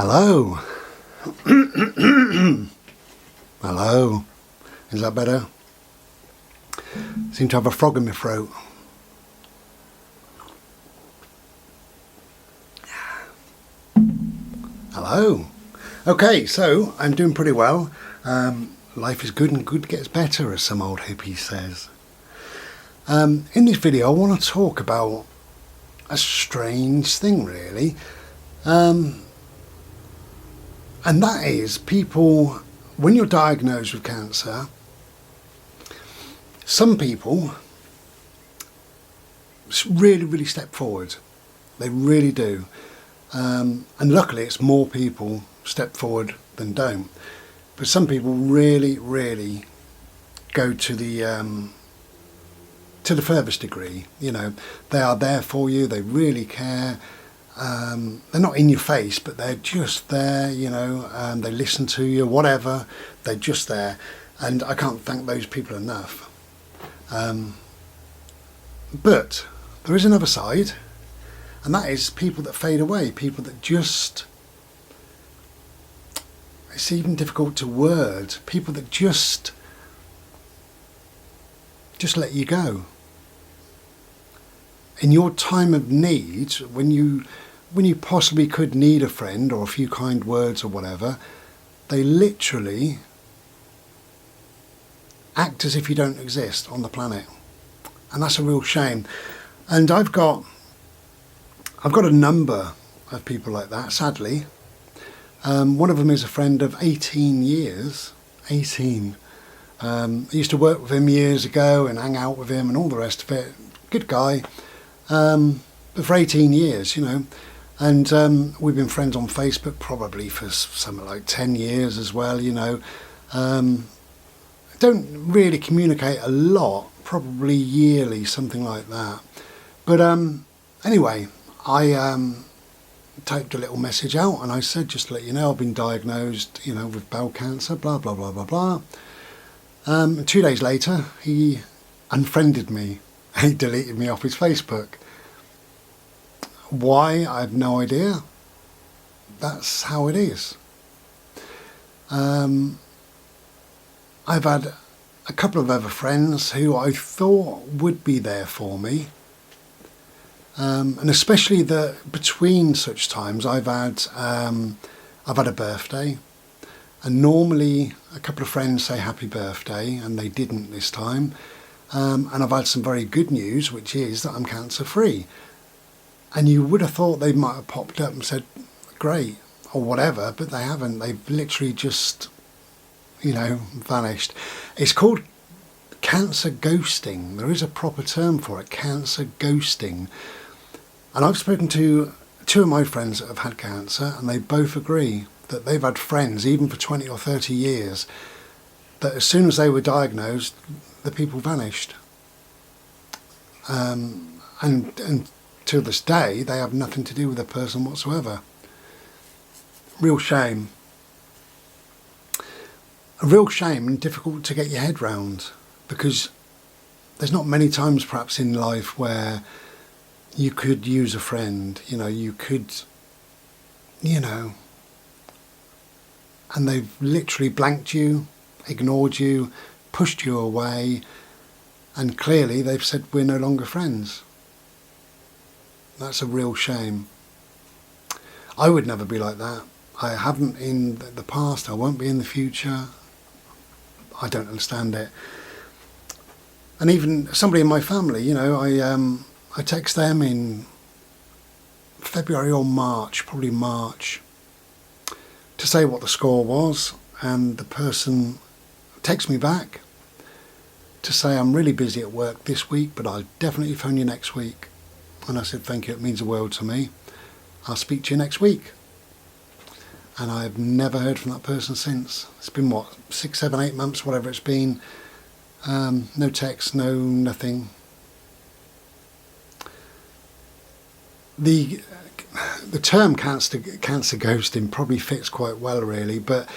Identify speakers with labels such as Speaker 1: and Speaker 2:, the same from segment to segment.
Speaker 1: Hello. Hello. Is that better? Seem to have a frog in my throat. Hello. Okay, so I'm doing pretty well. Life is good and good gets better, as some old hippie says. In this video I want to talk about a strange thing really. And that is people, when you're diagnosed with cancer, some people really step forward. They really do. And luckily it's more people step forward than don't. But some people really go to the furthest degree. You know, they are there for you, they really care. They're not in your face, but they're just there, you know, they listen to you, whatever, they're just there. And I can't thank those people enough. But there is another side, and that is people that fade away, people that just, it's even difficult to word, people that just let you go. In your time of need, when you possibly could need a friend or a few kind words or whatever, they literally act as if you don't exist on the planet. And that's a real shame. And I've got a number of people like that, sadly. One of them is a friend of 18 years. 18. I used to work with him years ago and hang out with him and all the rest of it. Good guy. But for 18 years, you know. And we've been friends on Facebook probably for something like 10 years as well, you know. Don't really communicate a lot, probably yearly, something like that. But anyway, I typed a little message out and I said, just to let you know, I've been diagnosed, you know, with bowel cancer, blah, blah, blah, blah, blah. 2 days later, he unfriended me. He deleted me off his Facebook. Why? I have no idea. That's how it is. I've had a couple of other friends who I thought would be there for me. And especially between such times, I've had a birthday. And normally a couple of friends say happy birthday, and they didn't this time. And I've had some very good news, which is that I'm cancer free. And you would have thought they might have popped up and said, great, or whatever, but they haven't. They've literally just, you know, vanished. It's called cancer ghosting. There is a proper term for it, cancer ghosting. And I've spoken to two of my friends that have had cancer, and they both agree that they've had friends, even for 20 or 30 years, that as soon as they were diagnosed, the people vanished. And to this day, they have nothing to do with the person whatsoever. Real shame. A real shame and difficult to get your head round, because there's not many times perhaps in life where you could use a friend, you know, you could, you know, and they've literally blanked you, ignored you, pushed you away, and clearly they've said we're no longer friends. That's a real shame. I would never be like that. I haven't in the past, I won't be in the future. I don't understand it. And even somebody in my family, you know, I text them in February or March, probably March, to say what the score was, and the person texts me back to say I'm really busy at work this week, but I'll definitely phone you next week. And I said, thank you, it means the world to me. I'll speak to you next week. And I've never heard from that person since. It's been, what, 6, 7, 8 months, whatever it's been. No text, no nothing. The term cancer ghosting probably fits quite well, really. But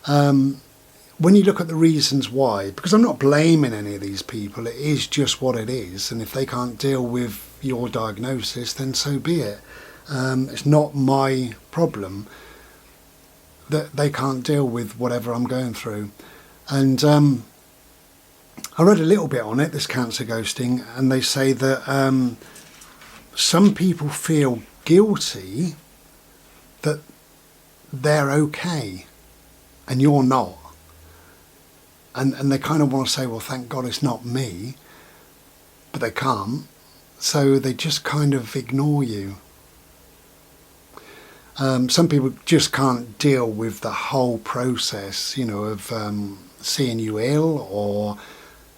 Speaker 1: when you look at the reasons why, because I'm not blaming any of these people, it is just what it is. And if they can't deal with your diagnosis, then so be it. It's not my problem. that they can't deal with whatever I'm going through. And I read a little bit on it, this cancer ghosting, and they say that some people feel guilty that they're okay and you're not. And they kind of want to say, well, thank God it's not me, but they can't. So they just kind of ignore you. Some people just can't deal with the whole process, you know, of seeing you ill, or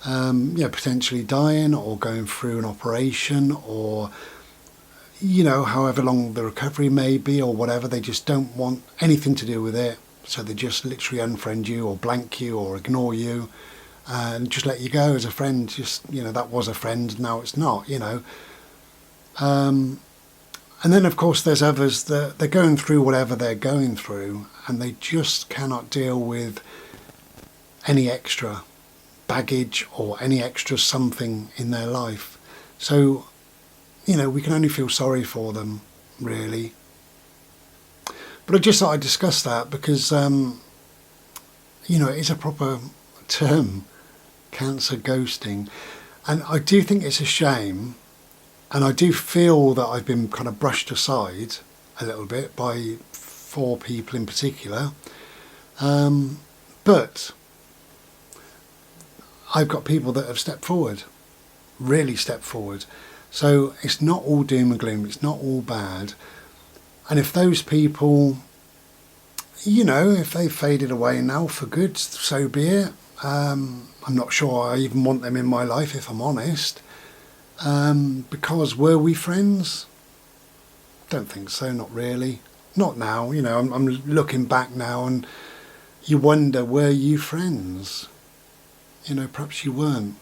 Speaker 1: potentially dying, or going through an operation, or however long the recovery may be, or whatever. They just don't want anything to do with it, so they just literally unfriend you, or blank you, or ignore you, and just let you go as a friend. Just, that was a friend, now it's not, and then of course there's others that they're going through whatever they're going through, and they just cannot deal with any extra baggage or any extra something in their life. So we can only feel sorry for them, really. But I just thought I'd discuss that because it is a proper term, cancer ghosting, and I do think it's a shame, and I do feel that I've been kind of brushed aside a little bit by 4 people in particular, but I've got people that have stepped forward, really stepped forward. So it's not all doom and gloom, it's not all bad. And if those people, if they've faded away now for good, so be it. I'm not sure I even want them in my life, if I'm honest. Because were we friends? Don't think so, not really. Not now, I'm looking back now and you wonder, were you friends? Perhaps you weren't.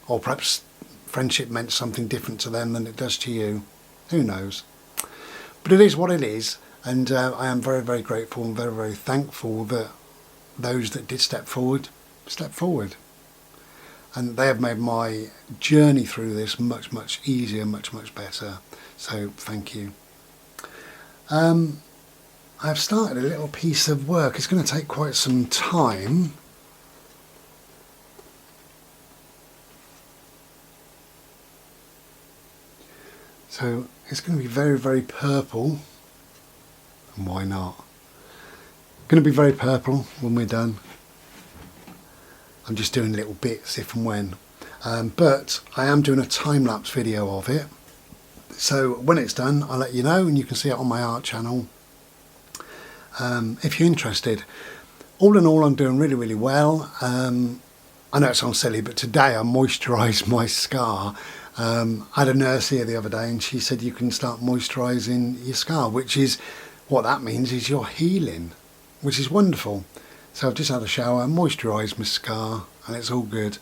Speaker 1: Or perhaps friendship meant something different to them than it does to you. Who knows? But it is what it is, and I am very, very grateful and very, very thankful that those that did step forward, and they have made my journey through this much, much easier, much, much better. So thank you. I've started a little piece of work. It's going to take quite some time. So it's going to be very, very purple, and why not? Going to be very purple when we're done. I'm just doing little bits if and when, but I am doing a time-lapse video of it. So when it's done, I'll let you know, and you can see it on my art channel if you're interested. All in all, I'm doing really, really well. I know it sounds silly, but today I moisturised my scar. I had a nurse here the other day, and she said you can start moisturising your scar, which is what that means is you're healing, which is wonderful. So I've just had a shower, moisturised my scar, and it's all good.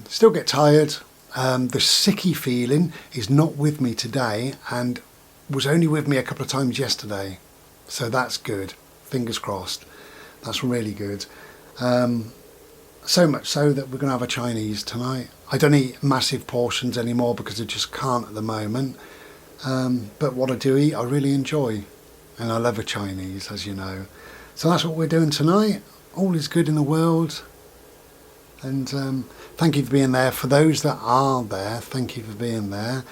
Speaker 1: Still get tired. The sicky feeling is not with me today, and was only with me a couple of times yesterday. So that's good. Fingers crossed. That's really good. So much so that we're going to have a Chinese tonight. I don't eat massive portions anymore because I just can't at the moment. But what I do eat, I really enjoy. And I love a Chinese, as you know. So that's what we're doing tonight. All is good in the world. And thank you for being there. For those that are there, thank you for being there.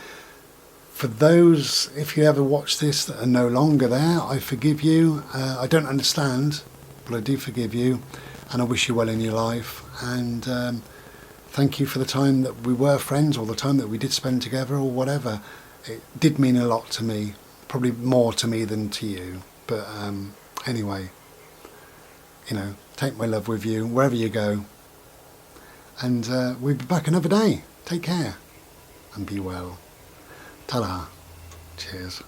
Speaker 1: For those, if you ever watch this, that are no longer there, I forgive you. I don't understand, but I do forgive you. And I wish you well in your life. And thank you for the time that we were friends, or the time that we did spend together, or whatever. It did mean a lot to me. Probably more to me than to you. But anyway, take my love with you wherever you go. And we'll be back another day. Take care and be well. Ta-da. Cheers.